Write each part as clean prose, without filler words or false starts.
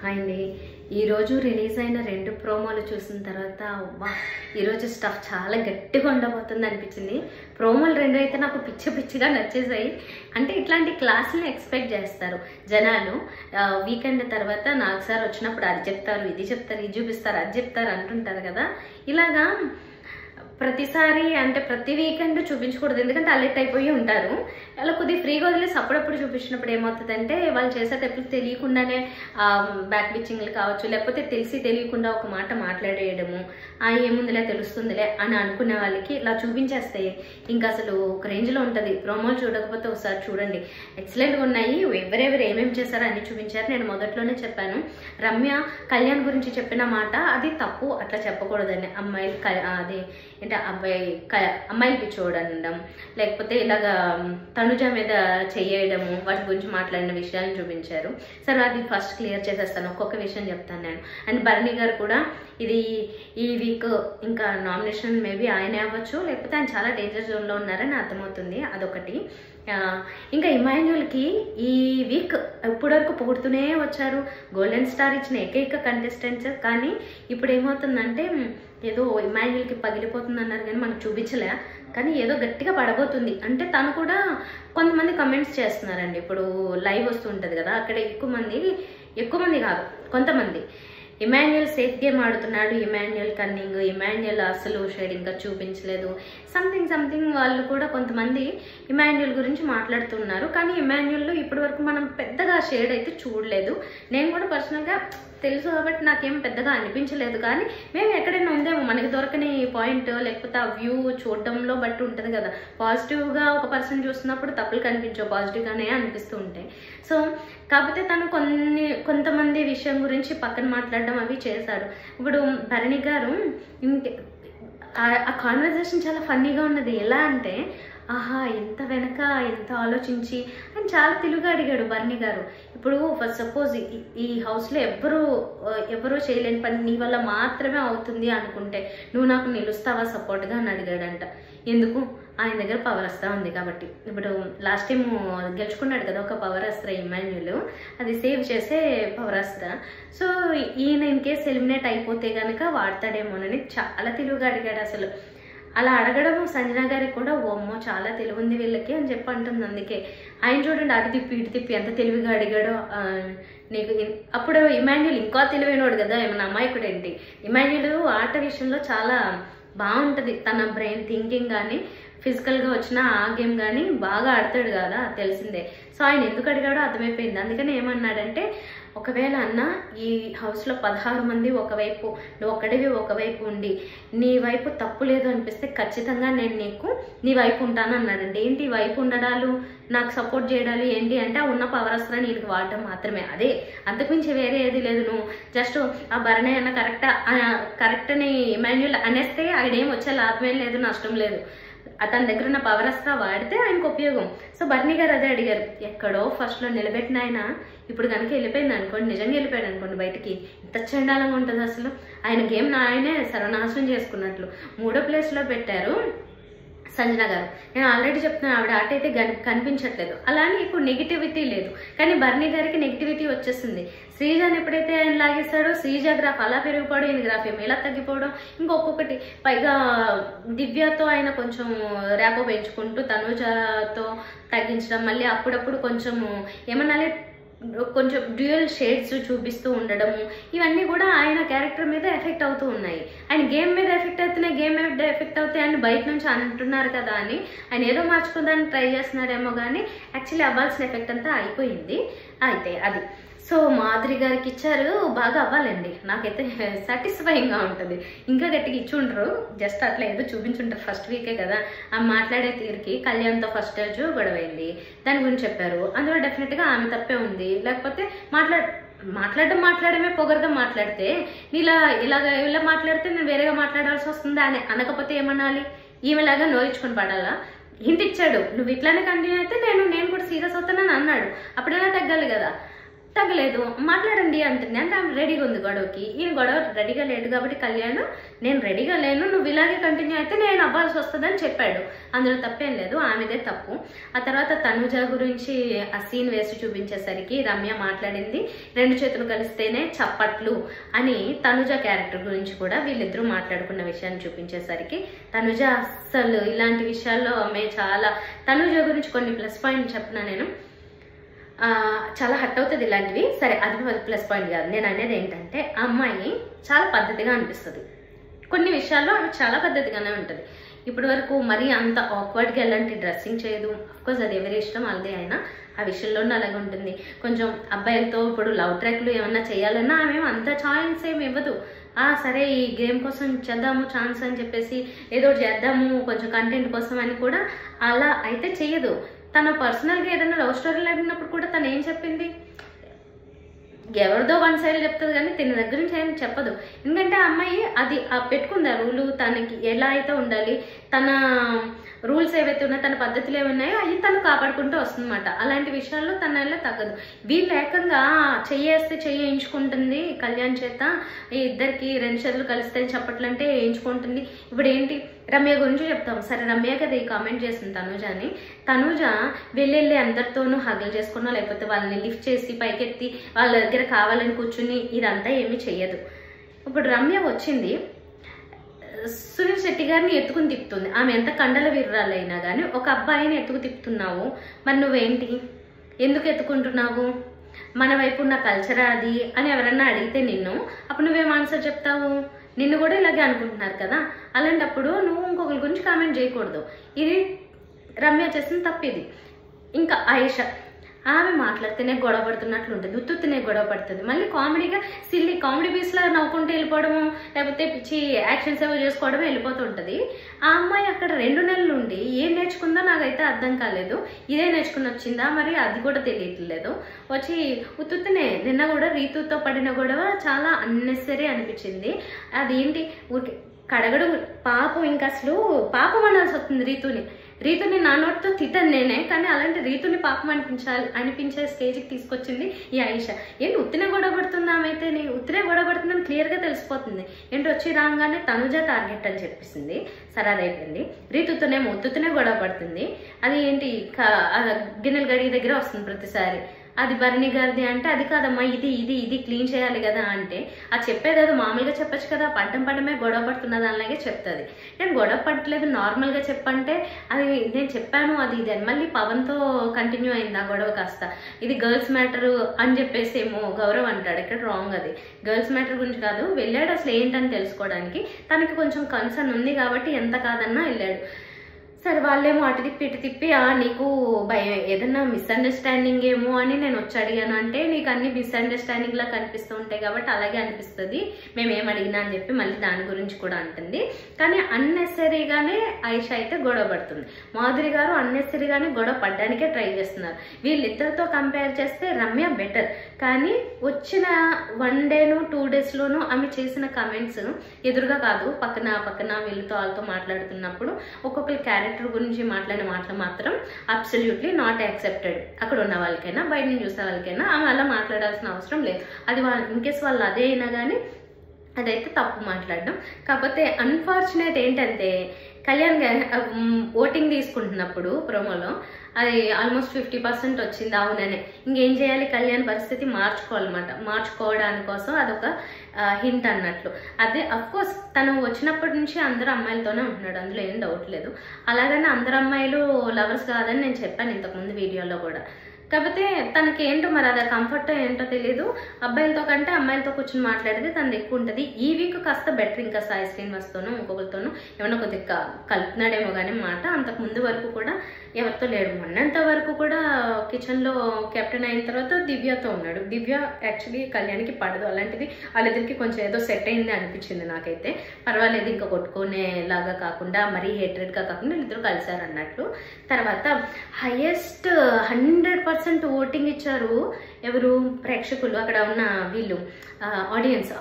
Hi అండి. ఈరోజు release అయిన 2 ప్రోమోలు చూసిన తర్వాత వా ఈరోజు స్టఫ్ చాలా గట్టిగా ఉండబోతుంది అనిపించింది. ప్రోమోలు 2 అయితే నాకు పిచ్చిగా నచ్చేసాయి. అంటే ఇట్లాంటి క్లాసులు ఎక్స్పెక్ట్ చేస్తారు జనాలు. వీకెండ్ తర్వాత నాకు సార్ వచ్చినప్పుడు అది చెప్తారు, ఇది చెప్తారు, ఇది చూపిస్తారు, అది చెప్తారు అంటుంటారు కదా. ఇలాగా ప్రతిసారి అంటే ప్రతి వీకెండ్ చూపించకూడదు, ఎందుకంటే అలర్ట్ అయిపోయి ఉంటారు. అలా కొద్దిగా ఫ్రీగా వదిలేసి అప్పుడప్పుడు చూపించినప్పుడు ఏమవుతుందంటే వాళ్ళు చేసేటప్పుడు తెలియకుండానే బ్యాక్ బిచ్చింగ్లు కావచ్చు, లేకపోతే తెలిసి తెలియకుండా ఒక మాట మాట్లాడేయడము, ఏముందిలే తెలుస్తుందిలే అని అనుకునే వాళ్ళకి ఇలా చూపించేస్తే ఇంకా అసలు ఒక రేంజ్లో ఉంటుంది. ప్రోమోలు చూడకపోతే ఒకసారి చూడండి, ఎక్సలెంట్గా ఉన్నాయి. ఎవరెవరు ఏమేమి చేశారో అన్ని చూపించారు. నేను మొదట్లోనే చెప్పాను, రమ్య కళ్యాణ్ గురించి చెప్పిన మాట అది తప్పు, అట్లా చెప్పకూడదని. అదే అంటే అమ్మాయిలు పిచ్చోడనడం, లేకపోతే ఇలాగా తనుజ మీద చేయడము, వాటి గురించి మాట్లాడిన విషయాలను చూపించారు. సరే అది ఫస్ట్ క్లియర్ చేసేస్తాను, ఒక్కొక్క విషయం చెప్తాను నేను. అండ్ భరణి గారు కూడా ఇది ఈ వీక్ ఇంకా నామినేషన్ మేబీ ఆయనే అవ్వచ్చు, లేకపోతే ఆయన చాలా డేంజర్ జోన్లో ఉన్నారని అర్థమవుతుంది. అదొకటి. ఇంకా ఇమాన్యుల్కి ఈ వీక్ ఇప్పటివరకు పొగుడుతూనే వచ్చారు, గోల్డెన్ స్టార్ ఇచ్చిన ఏకైక కంటెస్టెంట్స్. కానీ ఇప్పుడు ఏమవుతుందంటే ఏదో ఇమాన్యుల్కి పగిలిపోతుంది అన్నారు కానీ మనకు చూపించలే, కానీ ఏదో గట్టిగా పడబోతుంది అంటే తను కూడా. కొంతమంది కమెంట్స్ చేస్తున్నారండి, ఇప్పుడు లైవ్ వస్తుంటుంది కదా, అక్కడ ఎక్కువ మంది కాదు కొంతమంది ఇమాన్యుల్ సేఫ్ గేమ్ ఆడుతున్నాడు, ఇమాన్యుల్ కన్నింగ్, ఇమాన్యుల్ అసలు షేడ్ ఇంకా చూపించలేదు, సంథింగ్ వాళ్ళు కూడా కొంతమంది ఇమాన్యుల్ గురించి మాట్లాడుతున్నారు. కానీ ఇమాన్యుల్లో ఇప్పటి వరకు మనం పెద్దగా షేడ్ అయితే చూడలేదు. నేను కూడా పర్సనల్గా తెలుసు కాబట్టి నాకేం పెద్దగా అనిపించలేదు. కానీ మేము ఎక్కడైనా ఉందేమో మనకి దొరకని పాయింట్, లేకపోతే ఆ వ్యూ చూడడంలో బట్టి ఉంటుంది కదా. పాజిటివ్గా ఒక పర్సన్ చూస్తున్నప్పుడు తప్పులు కనిపించవు, పాజిటివ్గానే అనిపిస్తూ ఉంటాయి. సో కాకపోతే తను కొంతమంది విషయం గురించి పక్కన మాట్లాడడం అవి చేశారు. ఇప్పుడు భరణి గారు ఆ కాన్వర్జేషన్ చాలా ఫన్నీగా ఉన్నది. ఎలా అంటే ఆహా ఎంత వెనక ఎంత ఆలోచించి అని చాలా తెలుగుగా అడిగాడు భరణి గారు. ఇప్పుడు ఫస్ట్ సపోజ్ ఈ హౌస్లో ఎవరూ చేయలేని పని నీ వల్ల మాత్రమే అవుతుంది అనుకుంటే నువ్వు నాకు నిలుస్తావా సపోర్ట్గా అని అడిగాడంట. ఎందుకు? ఆయన దగ్గర పవర్ అస్త్ర ఉంది కాబట్టి. ఇప్పుడు లాస్ట్ టైం గెలుచుకున్నాడు కదా ఒక పవర్ అస్త్ర ఇమాన్యుల్, అది సేవ్ చేసే పవర్ అస్త్ర. సో ఈయన ఇన్ కేసు ఎలిమినేట్ అయిపోతే కనుక వాడతాడేమోనని చాలా తెలుగుగా అడిగాడు. అసలు అలా అడగడం సంజన గారికి కూడా ఓమ్మో చాలా తెలివి ఉంది వీళ్ళకి అని చెప్పి అంటుంది. అందుకే ఆయన చూడండి అటు తిప్పి ఇటు తిప్పి ఎంత తెలివిగా అడిగాడో. నీకు అప్పుడు ఇమాన్యుల్ ఇంకా తెలివైనవాడు కదా, ఏమన్నా అమాయకుడు ఏంటి. ఇమాన్యుల్ ఆట విషయంలో చాలా బాగుంటుంది, తన బ్రెయిన్ థింకింగ్ కానీ ఫిజికల్గా వచ్చిన ఆ గేమ్ కానీ బాగా ఆడతాడు కదా, తెలిసిందే. సో ఆయన ఎందుకు అడిగాడో అర్థమైపోయింది. అందుకని ఏమన్నాడంటే ఒకవేళ అన్న ఈ హౌస్లో 16 మంది ఒకవైపు, నువ్వు ఒక్కడివి ఒకవైపు ఉండి నీ వైపు తప్పు లేదు అనిపిస్తే ఖచ్చితంగా నేను నీ వైపు ఉంటాను అన్నాడండి. ఏంటి వైపు ఉండడాలు, నాకు సపోర్ట్ చేయడాలు ఏంటి అంటే ఉన్న పవర్ అస్త్రాన్ని నీకు వాడటం మాత్రమే, అదే అంతకుమించి వేరే ఏది లేదు. నువ్వు జస్ట్ ఆ భరణి అన్న కరెక్ట్ అని ఇమాన్యుల్ అనేస్తే ఆయనేం వచ్చే లాభమేం లేదు, నష్టం లేదు. అతని దగ్గర ఉన్న పవర్ అస్త్ర వాడితే ఆయనకు ఉపయోగం. సో భరణి గారు అదే అడిగారు. ఎక్కడో ఫస్ట్లో నిలబెట్టిన ఆయన ఇప్పుడు కనుక వెళ్ళిపోయింది అనుకోండి, నిజంగా వెళ్ళిపోయాడు అనుకోండి బయటికి, ఇంత చండాలంగా ఉంటుంది అసలు. ఆయన గేమ్ ఆయనే సర్వనాశనం చేసుకున్నట్లు. 3వ ప్లేస్లో పెట్టారు సంజన గారు. నేను ఆల్రెడీ చెప్తున్నాను, ఆవిడ ఆట అయితే కనిపించట్లేదు. అలానే ఇప్పుడు నెగిటివిటీ లేదు, కానీ భరణి గారికి నెగిటివిటీ వచ్చేసింది. శ్రీజాని ఎప్పుడైతే ఆయన లాగేస్తాడో శ్రీజ గ్రాఫ్ అలా పెరిగిపోవడం, ఈయన గ్రాఫ్ ఏమో ఇలా తగ్గిపోవడం. ఇంకొకటి పైగా దివ్యతో ఆయన కొంచెం ర్యాపో పెంచుకుంటూ తనుజతో తగ్గించడం, మళ్ళీ అప్పుడప్పుడు కొంచెం ఏమన్నా కొంచెం డ్యూయల్ షేడ్స్ చూపిస్తూ ఉండడము, ఇవన్నీ కూడా ఆయన క్యారెక్టర్ మీద ఎఫెక్ట్ అవుతూ ఉన్నాయి. ఆయన గేమ్ మీద ఎఫెక్ట్ అవుతున్నాయి, గేమ్ మీద ఎఫెక్ట్ అవుతాయి అని బయట నుంచి అంటున్నారు కదా అని ఆయన ఏదో మార్చుకుందాన్ని ట్రై చేస్తున్నారేమో, కానీ యాక్చువల్లీ అవ్వాల్సిన ఎఫెక్ట్ అంతా అయిపోయింది. అయితే అది సో మాధురి గారికి ఇచ్చారు, బాగా అవ్వాలండి. నాకైతే సాటిస్ఫైయింగ్గా ఉంటుంది. ఇంకా గట్టిగా ఇచ్చుండ్రు, జస్ట్ అట్లా ఏదో చూపించుంటారు. ఫస్ట్ వీకే కదా ఆ మాట్లాడే తీరుకి కళ్యాణ్తో ఫస్ట్ రోజు గొడవైంది, దాని గురించి చెప్పారు. అందులో డెఫినెట్గా ఆమె తప్పే ఉంది. లేకపోతే మాట్లాడమే పొగరుగా మాట్లాడితే ఇలా మాట్లాడితే నేను వేరేగా మాట్లాడాల్సి వస్తుందా అని అనకపోతే ఏమనాలి, ఈమెలాగా నోయించుకొని పడాలా. హింట్ ఇచ్చాడు, నువ్వు ఇట్లానే కంటిన్యూ అయితే నేను కూడా సీరియస్ అవుతానని అన్నాడు. అప్పుడైనా తగ్గాలి కదా, తగ్గలేదు, మాట్లాడండి అంటుంది. అంటే ఆమె రెడీగా ఉంది గొడవకి. ఈయన గొడవ రెడీగా లేడు కాబట్టి కళ్యాణ్ నేను రెడీగా లేను, నువ్వు ఇలాగే కంటిన్యూ అయితే నేను అవ్వాల్సి వస్తుందని చెప్పాడు. అందులో తప్పేం లేదు, ఆమెదే తప్పు. ఆ తర్వాత తనుజ గురించి ఆ సీన్ వేసి చూపించేసరికి రమ్య మాట్లాడింది 2 చేతులు కలిస్తేనే చప్పట్లు అని తనుజ క్యారెక్టర్ గురించి కూడా వీళ్ళిద్దరూ మాట్లాడుకున్న విషయాన్ని చూపించేసరికి తనుజ అస్సలు ఇలాంటి విషయాల్లో ఆమె చాలా, తనుజ గురించి కొన్ని ప్లస్ పాయింట్ చెప్పిన నేను, చాలా హట్ అవుతుంది ఇలాంటివి. సరే అది ప్లస్ పాయింట్ కాదు, నేను అనేది ఏంటంటే ఆ అమ్మాయి చాలా పద్ధతిగా అనిపిస్తుంది. కొన్ని విషయాల్లో ఆమె చాలా పద్ధతిగానే ఉంటుంది. ఇప్పటి వరకు మరీ అంత ఆక్వర్డ్గా ఎలాంటి డ్రెస్సింగ్ చేయదు. అఫ్కోర్స్ అది ఎవరి ఇష్టం వాళ్ళదే, అయినా ఆ విషయంలోనే అలాగే ఉంటుంది. కొంచెం అబ్బాయిలతో ఇప్పుడు లవ్ ట్రాక్లు ఏమన్నా చేయాలన్నా ఆమె అంత ఛాన్స్ ఏమి ఇవ్వదు. సరే ఈ గేమ్ కోసం చేద్దాము ఛాన్స్ అని చెప్పేసి ఏదో చేద్దాము కొంచెం కంటెంట్ కోసం అని కూడా అలా అయితే చెయ్యదు. తన పర్సనల్గా ఏదైనా లవ్ స్టోరీలు అడిగినప్పుడు కూడా తను ఏం చెప్పింది, ఎవరిదో 1 సైడ్ చెప్తుంది కానీ తిన దగ్గర నుంచి ఏం చెప్పదు. ఎందుకంటే ఆ అమ్మాయి అది పెట్టుకుంది ఆ రూలు, తనకి ఎలా అయితే ఉండాలి, తన రూల్స్ ఏవైతే ఉన్నాయో తన పద్ధతులు ఏమున్నాయో అవి తను కాపాడుకుంటూ వస్తుందన్నమాట. అలాంటి విషయాల్లో తన వల్ల తగ్గదు. వీళ్ళు ఏకంగా చెయ్యేస్తే చేయించుకుంటుంది కళ్యాణ్ చేత, ఈ ఇద్దరికి 2 చేతులు కలిస్తే చెప్పట్లంటే వేయించుకుంటుంది. ఇప్పుడు ఏంటి రమ్య గురించి చెప్తాం. సరే రమ్య కదా ఈ కామెంట్ చేసింది తనుజని. తనుజ వెళ్ళి అందరితోనూ హగ్లు చేసుకున్నా లేకపోతే వాళ్ళని లిఫ్ట్ చేసి పైకెత్తి వాళ్ళ దగ్గర కావాలని కూర్చుని ఇదంతా ఏమీ చెయ్యదు. ఇప్పుడు రమ్య వచ్చింది సునీల్ శెట్టి గారిని ఎత్తుకుని తిప్పుతుంది. ఆమె ఎంత కండల వీర్రాలైనా కానీ ఒక అబ్బాయిని ఎత్తుకు తిప్పుతున్నావు, మరి నువ్వేంటి ఎందుకు ఎత్తుకుంటున్నావు, మన వైపు ఉన్న కల్చర్ అది అని ఎవరన్నా అడిగితే నిన్ను అప్పుడు నువ్వేం ఆన్సర్ చెప్తావు? నిన్ను కూడా ఇలాగే అనుకుంటున్నారు కదా, అలాంటప్పుడు నువ్వు ఇంకొకరి గురించి కామెంట్ చేయకూడదు. ఇది రమ్య చేసిన తప్పిది. ఇంకా ఆయేషా ఆమె మాట్లాడితేనే గొడవ పడుతున్నట్లు ఉంటుంది, ఉత్తునే గొడవ పడుతుంది. మళ్ళీ కామెడీగా సిల్లీ కామెడీ పీస్లా నవ్వుకుంటూ వెళ్ళిపోవడము లేకపోతే పిచ్చి యాక్షన్స్ ఏవో చేసుకోవడము వెళ్ళిపోతుంటుంది. ఆ అమ్మాయి అక్కడ 2 నెలల నుండి ఏం నేర్చుకుందో నాకైతే అర్థం కాలేదు. ఇదే నేర్చుకుని వచ్చిందా మరి అది కూడా తెలియట్లేదు. వచ్చి ఉత్తునే నిన్న కూడా రీతుతో పడిన గొడవ చాలా అన్నెసరీ అనిపించింది. అదేంటి ఊరికి కడగడు పాపం, ఇంకా అసలు పాపం అనాల్సి వస్తుంది రీతుని నా నోటితో తిట్టను నేనే, కానీ అలాంటి రీతుని పాపం అనిపించే స్టేజ్కి తీసుకొచ్చింది ఈ ఆయిషా. ఏంటి ఉత్తినే గొడవ పడుతుంది, ఆమె అయితే నీ ఉత్తినే గొడవ పడుతుందని క్లియర్గా తెలిసిపోతుంది. ఏంటి వచ్చి రాగానే తనుజ టార్గెట్ అని చెప్పేసింది. సరే అది అయిపోయింది. రీతుతోనేమో ఉత్తునే గొడవ పడుతుంది. అది ఏంటి గిన్నెల గడికి దగ్గర వస్తుంది ప్రతిసారి. అది భరణి గారిది అంటే అది కాదమ్మా ఇది ఇది ఇది క్లీన్ చేయాలి కదా అంటే అది చెప్పేది అది మామూలుగా చెప్పచ్చు కదా, పడమే గొడవ పడుతున్నది అలాగే చెప్తుంది. నేను గొడవ పట్టలేదు నార్మల్గా చెప్పంటే అది నేను చెప్పాను అది ఇది అని మళ్ళీ పవన్తో కంటిన్యూ అయింది ఆ గొడవ. కాస్త ఇది గర్ల్స్ మ్యాటర్ అని చెప్పేసి ఏమో గౌరవ్ అంటాడు, ఇక్కడ రాంగ్. అది గర్ల్స్ మ్యాటర్ గురించి కాదు, వెళ్ళాడు అసలు ఏంటని తెలుసుకోవడానికి. తనకి కొంచెం కన్సర్న్ ఉంది కాబట్టి ఎంత కాదన్నా వెళ్ళాడు. సరే వాళ్ళేమో అటు తిప్పి ఇటు తిప్పి నీకు భయం ఏదన్నా మిస్అండర్స్టాండింగ్ ఏమో అని నేను వచ్చి అడిగాను అంటే నీకు అన్ని మిస్అండర్స్టాండింగ్ లా కనిపిస్తూ ఉంటాయి కాబట్టి అలాగే అనిపిస్తుంది, మేమేం అడిగినా అని చెప్పి మళ్ళీ దాని గురించి కూడా అంటుంది. కానీ అన్నెసరీగానే ఆయిషా అయితే గొడవ పడుతుంది. మాధురి గారు అన్నెసరీగానే గొడవ పడ్డానికే ట్రై చేస్తున్నారు. వీళ్ళిద్దరితో కంపేర్ చేస్తే రమ్య బెటర్. కానీ వచ్చిన 1 డేను 2 డేస్లోనూ ఆమె చేసిన కమెంట్స్ ఎదురుగా కాదు పక్కన వీళ్ళతో వాళ్ళతో మాట్లాడుతున్నప్పుడు ఒక్కొక్కరి క్యారెక్టర్ గురించి మాట్లాడిన మాటలు మాత్రం అబ్సల్యూట్లీ నాట్ యాక్సెప్టెడ్. అక్కడ ఉన్న వాళ్ళకైనా బయట నుంచి చూసే వాళ్ళకైనా ఆమె అలా మాట్లాడాల్సిన అవసరం లేదు. అది ఇన్కేస్ వాళ్ళు అదే అయినా కానీ అదైతే తప్పు మాట్లాడడం. కాకపోతే అన్ఫార్చునేట్ ఏంటంటే కళ్యాణ్ ఓటింగ్ తీసుకుంటున్నప్పుడు ప్రోమోలో అది ఆల్మోస్ట్ 50% వచ్చింది అవుననే. ఇంకేం చేయాలి, కళ్యాణ్ పరిస్థితి మార్చుకోవడానికి కోసం అదొక హింట్ అన్నట్లు. అదే అఫ్కోర్స్ తను వచ్చినప్పటి నుంచి అందరూ అమ్మాయిలతోనే ఉంటున్నాడు, అందులో ఏం డౌట్ లేదు. అలాగని అందరు అమ్మాయిలు లవర్స్ కాదని నేను చెప్పాను ఇంతకుముందు వీడియోలో కూడా. కాకపోతే తనకి ఏంటో మరి అది కంఫర్ట్ ఏంటో తెలియదు. అబ్బాయిలతో కంటే అమ్మాయిలతో కూర్చొని మాట్లాడితే తనది ఎక్కువ ఉంటుంది. ఈ వీక్ కాస్త బెటర్, ఇంకా సాయి శ్రీనివాస్తోనూ ఇంకొకరితోనూ ఏమైనా కొద్దిగా కలుపుతున్నాడేమో కానీ మాట. అంతకు ముందు వరకు కూడా ఎవరితో లేడు. మొన్నంత వరకు కూడా కిచెన్లో కెప్టెన్ అయిన తర్వాత దివ్యతో ఉన్నాడు. దివ్య యాక్చువల్లీ కళ్యాణ్కి పడదు, అలాంటిది వాళ్ళిద్దరికి కొంచెం ఏదో సెట్ అయింది అనిపించింది నాకైతే. పర్వాలేదు, ఇంకా కొట్టుకునేలాగా కాకుండా మరీ హేట్రెడ్గా కాకుండా వీళ్ళిద్దరు కలిశారు అన్నట్లు. తర్వాత హైయెస్ట్ 100% ఓటింగ్ ఇచ్చారు ఎవరు ప్రేక్షకులు, అక్కడ ఉన్న వీళ్ళు ఆడియన్స్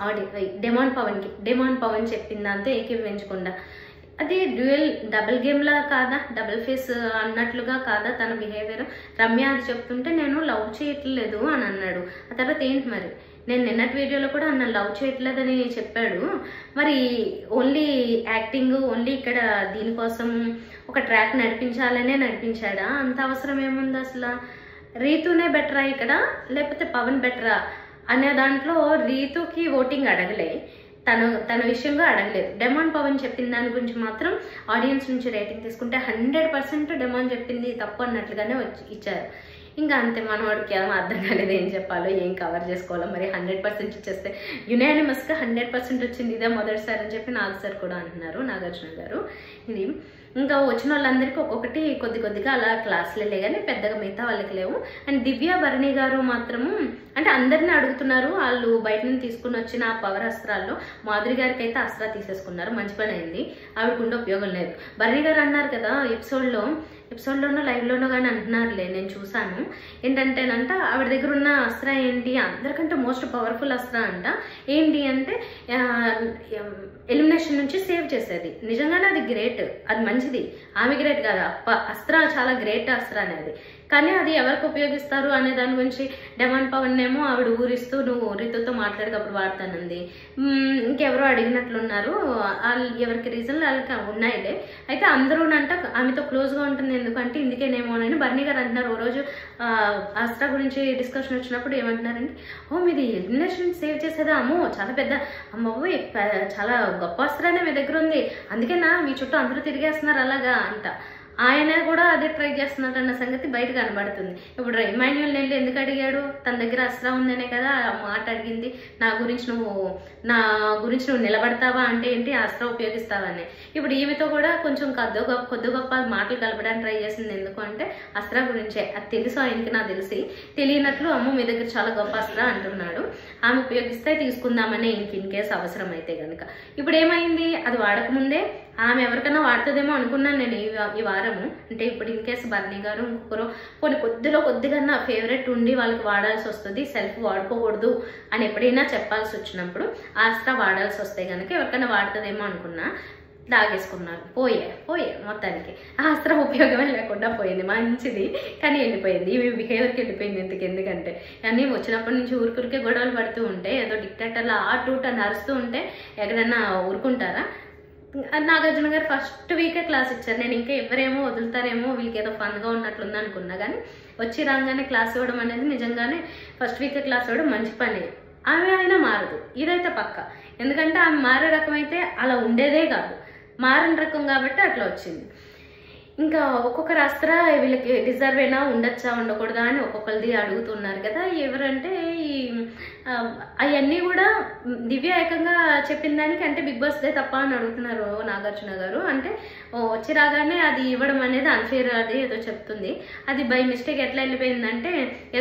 డెమాన్ పవన్ చెప్పింది దాంతో ఏకీభవించకుండా అది డబుల్ గేమ్లా కాదా, డబుల్ ఫేస్ అన్నట్లుగా కాదా తన బిహేవియర్? రమ్య అది చెప్తుంటే నేను లవ్ చేయట్లేదు అని అన్నాడు. ఆ తర్వాత ఏంటి మరి? నేను నిన్నటి వీడియోలో కూడా నన్ను లవ్ చేయట్లేదని చెప్పాడు. మరి ఓన్లీ యాక్టింగ్, ఓన్లీ ఇక్కడ దీనికోసం ఒక ట్రాక్ నడిపించాలనే నడిపించాడా? అంత అవసరం ఏముంది అసలు? రీతునే బెటరా ఇక్కడ, లేకపోతే పవన్ బెటరా అనే దాంట్లో రీతుకి ఓటింగ్ అడగలే, తన విషయంగా అడగలేదు. డెమాన్ పవన్ చెప్పిన దాని గురించి మాత్రం ఆడియన్స్ నుంచి రేటింగ్ తీసుకుంటే 100% డెమాన్ చెప్పింది తప్పు అన్నట్లుగానే ఇచ్చారు. ఇంకా అంతే, మనవాడికి ఏమో అర్థం కాలేదు ఏం చెప్పాలో, ఏం కవర్ చేసుకోవాలో. మరి 100% ఇచ్చేస్తే యునానిమస్గా 100% వచ్చింది, ఇదే మొదటిసారి అని చెప్పి నాగ్ సార్ కూడా అంటున్నారు, నాగార్జున గారు. ఇది ఇంకా వచ్చిన వాళ్ళందరికీ ఒక్కొక్కటి కొద్దిగా అలా క్లాసులే కానీ పెద్దగా మిగతా వాళ్ళకి లేవు. అండ్ దివ్య భరణి గారు మాత్రము అంటే అందరినీ అడుగుతున్నారు, వాళ్ళు బయట నుంచి తీసుకుని వచ్చిన పవర్ అస్త్రాల్లో మాధురి గారికి అయితే అస్త్రా తీసేసుకున్నారు, మంచి పని అయింది, ఆవిడకుంటే ఉపయోగం లేదు. భరణి గారు అన్నారు కదా ఎపిసోడ్లోనో లైవ్లోనో కానీ అంటున్నారులే, నేను చూసాను. ఏంటంటేనంట ఆవిడ దగ్గర ఉన్న అస్త్ర ఏంటి, అందరికంటే మోస్ట్ పవర్ఫుల్ అస్త్ర అంట. ఏంటి అంటే ఎలిమినేషన్ నుంచి సేవ్ చేసేది. నిజంగానే అది గ్రేట్, అది మంచిది. ఆమె గ్రేట్ కాదు, అస్త్ర చాలా గ్రేట్ అస్త్ర అనేది. కానీ అది ఎవరికి ఉపయోగిస్తారు అనే దాని గురించి డెమాన్ పవన్ ఏమో ఆవిడ ఊరిస్తూ నువ్వు రీతుతో మాట్లాడేటప్పుడు వాడతానంది. ఇంకెవరో అడిగినట్లున్నారు, వాళ్ళు ఎవరికి రీజన్లు వాళ్ళకి ఉన్నాయిలే. అయితే అందరూనంట ఆమెతో క్లోజ్గా ఉంటుంది, ఎందుకంటే ఇందుకేనేమోనని భరణి గారు అంటున్నారు. ఓ రోజు అస్త్ర గురించి డిస్కషన్ వచ్చినప్పుడు ఏమంటున్నారంటే, ఓ మీది ఎలిమినేషన్ సేవ్ చేసేదా, అమ్మో చాలా పెద్ద, అమ్మో చాలా గొప్ప అస్త్రానే మీ దగ్గర ఉంది, అందుకేనా మీ చుట్టూ అందరూ తిరిగేస్తున్నారు అలాగా అంట. ఆయన కూడా అదే ట్రై చేస్తున్నట్టు అన్న సంగతి బయట కనబడుతుంది. ఇప్పుడు ఇమాన్యుయల్ నెల్లి ఎందుకు అడిగాడు, తన దగ్గర అస్త్రం ఉందనే కదా ఆ మాట అడిగింది. నా గురించి నువ్వు నిలబడతావా అంటే ఏంటి, అస్త్రం ఉపయోగిస్తావా అని. ఇప్పుడు ఈమెతో కూడా కొంచెం కొద్ది గొప్ప మాటలు కలపడానికి ట్రై చేసింది. ఎందుకు అంటే అస్త్ర గురించే, అది తెలుసు ఆయనకి, నాకు తెలిసి తెలియనట్లు అమ్మ మీ దగ్గర చాలా గొప్ప అస్త్ర అంటున్నాడు. ఆమె ఉపయోగిస్తే తీసుకుందామని ఇన్ కేసు అవసరం అయితే కనుక. ఇప్పుడు ఏమైంది, అది వాడకముందే ఆమె ఎవరికైనా వాడుతుందేమో అనుకున్నాను నేను ఈ వారము. అంటే ఇప్పుడు ఇన్ కేసు భరణి గారు ఇంకొకరు కొద్దిగా నా ఫేవరెట్ ఉండి వాళ్ళకి వాడాల్సి వస్తుంది, సెల్ఫ్ వాడుకోకూడదు అని ఎప్పుడైనా చెప్పాల్సి వచ్చినప్పుడు ఆ అస్త్ర వాడాల్సి వస్తే కనుక ఎవరికైనా వాడుతుందేమో అనుకున్నా. లాగేసుకున్నారు, పోయే మొత్తానికి ఆ అస్త్రం ఉపయోగమే లేకుండా పోయింది. మంచిది కానీ వెళ్ళిపోయింది, ఇవి బిహేవియర్కి వెళ్ళిపోయింది. ఎందుకంటే అన్నీ వచ్చినప్పటి నుంచి ఊరికే గొడవలు పడుతూ ఉంటే, ఏదో డిక్టేటర్లా అని అరుస్తూ ఉంటే ఎక్కడన్నా ఊరుకుంటారా? నాగార్జున గారు ఫస్ట్ వీకే క్లాస్ ఇచ్చారు. నేను ఇంకా ఎవరేమో వదులుతారేమో, వీళ్ళకి ఏదో ఫన్గా ఉన్నట్లుంది అనుకున్నా. కానీ వచ్చి రాగానే క్లాస్ ఇవ్వడం అనేది నిజంగానే ఫస్ట్ వీకే క్లాస్ ఇవ్వడం మంచి పని. ఆమె అయినా మారదు, ఇదైతే పక్క. ఎందుకంటే ఆమె మారే రకం అయితే అలా ఉండేదే కాదు, మారిన రకం కాబట్టి అట్లా వచ్చింది. ఇంకా ఒక్కొక్కరు అస్త్ర వీళ్ళకి డిజర్వ్ అయినా ఉండొచ్చా ఉండకూడదా అని ఒక్కొక్కరిది అడుగుతున్నారు కదా. ఎవరంటే అవన్నీ కూడా దివ్య ఏకంగా చెప్పిన దానికి అంటే బిగ్ బాస్దే తప్ప అని అడుగుతున్నారు నాగార్జున గారు. అంటే వచ్చి రాగానే అది ఇవ్వడం అనేది అన్ఫేర్, అది ఏదో చెప్తుంది. అది బై మిస్టేక్ ఎట్లా వెళ్ళిపోయిందంటే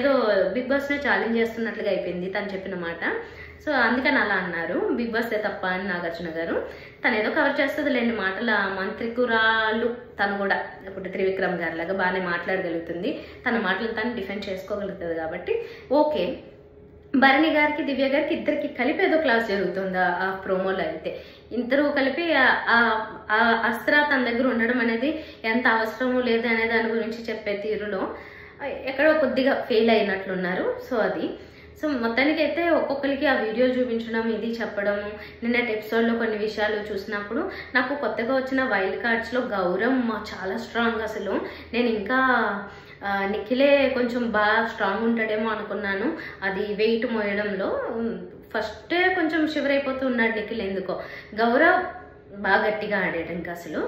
ఏదో బిగ్ బాస్నే ఛాలెంజ్ చేస్తున్నట్లుగా అయిపోయింది తను చెప్పిన మాట. సో అందుకని అలా అన్నారు, బిగ్ బాస్దే తప్ప అని నాగార్జున గారు. తను ఏదో కవర్ చేస్తుంది లేని మాటల మంత్రికురాలు తను కూడా. ఇప్పుడు త్రివిక్రమ్ గారి లాగా బాగానే మాట్లాడగలుగుతుంది, తన మాటలు తను డిఫెండ్ చేసుకోగలుగుతుంది కాబట్టి ఓకే. భరణి గారికి దివ్య గారికి ఇద్దరికి కలిపి ఏదో క్లాస్ జరుగుతుంది ఆ ప్రోమోలో. అయితే ఇద్దరు కలిపి ఆ అస్త్ర తన దగ్గర ఉండడం అనేది ఎంత అవసరమో లేదు అనే దాని గురించి చెప్పే తీరులో ఎక్కడో కొద్దిగా ఫెయిల్ అయినట్లున్నారు. సో మొత్తానికి అయితే ఒక్కొక్కరికి ఆ వీడియో చూపించడం, ఇది చెప్పడం. నిన్నటి ఎపిసోడ్లో కొన్ని విషయాలు చూసినప్పుడు నాకు కొత్తగా వచ్చిన వైల్డ్ కార్డ్స్లో గౌరవ్ చాలా స్ట్రాంగ్. అసలు నేను ఇంకా నిఖిలే కొంచెం బాగా స్ట్రాంగ్ ఉంటాడేమో అనుకున్నాను. అది వెయిట్ మోయడంలో ఫస్టే కొంచెం షివర్ అయిపోతూ ఉన్నాడు నిఖిల్. ఎందుకో గౌరవ్ బాగా గట్టిగా ఆడాడు. ఇంకా అసలు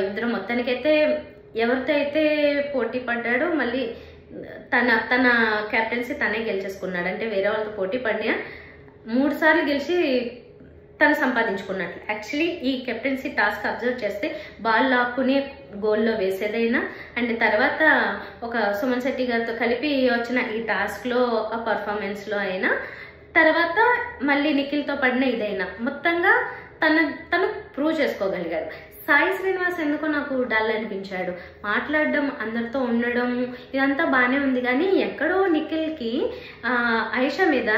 ఇద్దరు మొత్తానికైతే ఎవరితో అయితే పోటీ పడ్డాడో మళ్ళీ తన కెప్టెన్సీ తనే గెలిచేసుకున్నాడు. అంటే వేరే వాళ్ళతో పోటీ పడినా 3 సార్లు గెలిచి తను సంపాదించుకున్నట్లు. యాక్చువల్లీ ఈ కెప్టెన్సీ టాస్క్ అబ్జర్వ్ చేస్తే బాల్ లాక్కుని గోల్లో వేసేదైనా అండ్ తర్వాత ఒక సుమన్ శెట్టి గారితో కలిపి వచ్చిన ఈ టాస్క్లో ఆ పర్ఫార్మెన్స్లో అయినా తర్వాత మళ్ళీ నిఖిల్తో పడిన ఇదైనా మొత్తంగా తను ప్రూవ్ చేసుకోగలిగాడు. సాయి శ్రీనివాస్ ఎందుకో నాకు డల్ అనిపించాడు. మాట్లాడడం, అందరితో ఉండడం ఇదంతా బాగానే ఉంది కానీ ఎక్కడో నిఖిల్కి ఆయిషా మీద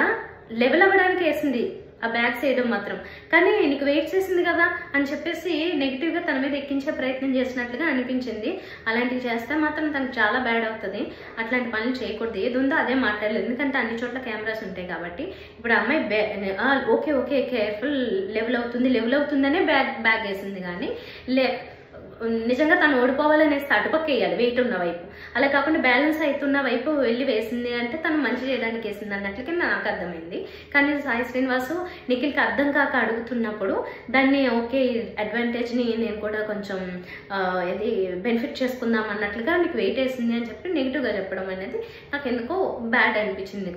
లెవెల్ అవ్వడానికి వేసింది ఆ బ్యాగ్స్ వేయడం మాత్రం. కానీ నీకు వెయిట్ చేసింది కదా అని చెప్పేసి నెగిటివ్గా తన మీద ఎక్కించే ప్రయత్నం చేసినట్లుగా అనిపించింది. అలాంటివి చేస్తే మాత్రం తనకు చాలా బ్యాడ్ అవుతుంది. అట్లాంటి పనులు చేయకూడదు. ఏది ఉందో అదే మాట్లాడలేదు, ఎందుకంటే అన్ని చోట్ల కెమెరాస్ ఉంటాయి కాబట్టి. ఇప్పుడు అమ్మాయి ఓకే ఓకే కేర్ఫుల్ లెవెల్ అవుతుందనే బ్యాగ్ వేసింది. కానీ నిజంగా తను ఓడిపోవాలనేసి అటుపక్క వేయాలి, వెయిట్ ఉన్న వైపు. అలా కాకుండా బ్యాలెన్స్ అవుతున్న వైపు వెళ్ళి వేసింది అంటే తను మంచి చేయడానికి వేసింది అన్నట్లుగా నాకు అర్థమైంది. కానీ సాయి శ్రీనివాసు నిఖిల్కి అర్థం కాక అడుగుతున్నప్పుడు దాన్ని ఓకే అడ్వాంటేజ్ని నేను కూడా కొంచెం ఇది బెనిఫిట్ చేసుకుందాం అన్నట్లుగా నీకు వెయిట్ వేసింది అని చెప్పి నెగిటివ్గా చెప్పడం అనేది నాకు ఎందుకో బ్యాడ్ అనిపించింది.